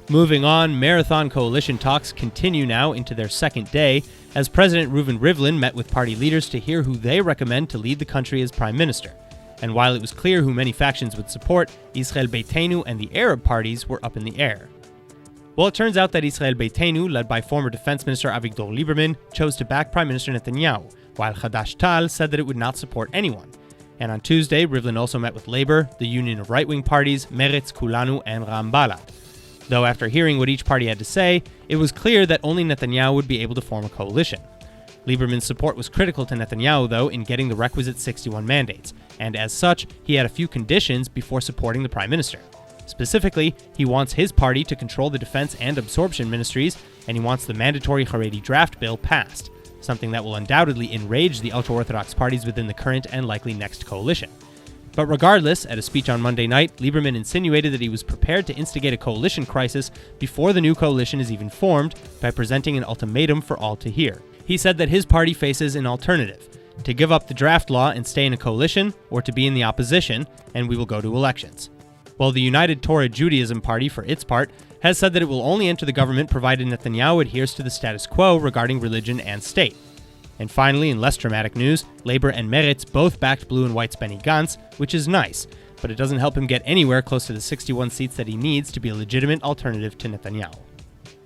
Moving on, marathon coalition talks continue now into their second day, as President Reuven met with party leaders to hear who they recommend to lead the country as prime minister. And while it was clear who many factions would support, Israel Beitenu and the Arab parties were up in the air. Well, it turns out that Israel Beitenu, led by former defense minister Avigdor Lieberman, chose to back Prime Minister Netanyahu, while Hadash-Tal said that it would not support anyone. And on Tuesday, Rivlin also met with Labour, the union of right-wing parties, Meretz, Kulanu, and Ra'am Balad. Though after hearing what each party had to say, it was clear that only Netanyahu would be able to form a coalition. Lieberman's support was critical to Netanyahu, though, in getting the requisite 61 mandates, and as such, he had a few conditions before supporting the prime minister. Specifically, he wants his party to control the defense and absorption ministries, and he wants the mandatory Haredi draft bill passed, something that will undoubtedly enrage the ultra-Orthodox parties within the current and likely next coalition. But regardless, at a speech on Monday night, Lieberman insinuated that he was prepared to instigate a coalition crisis before the new coalition is even formed by presenting an ultimatum for all to hear. He said that his party faces an alternative: to give up the draft law and stay in a coalition, or to be in the opposition, and we will go to elections. While the United Torah Judaism Party, for its part, has said that it will only enter the government provided Netanyahu adheres to the status quo regarding religion and state. And finally, in less dramatic news, Labour and Meretz both backed Blue and White's Benny Gantz, which is nice, but it doesn't help him get anywhere close to the 61 seats that he needs to be a legitimate alternative to Netanyahu.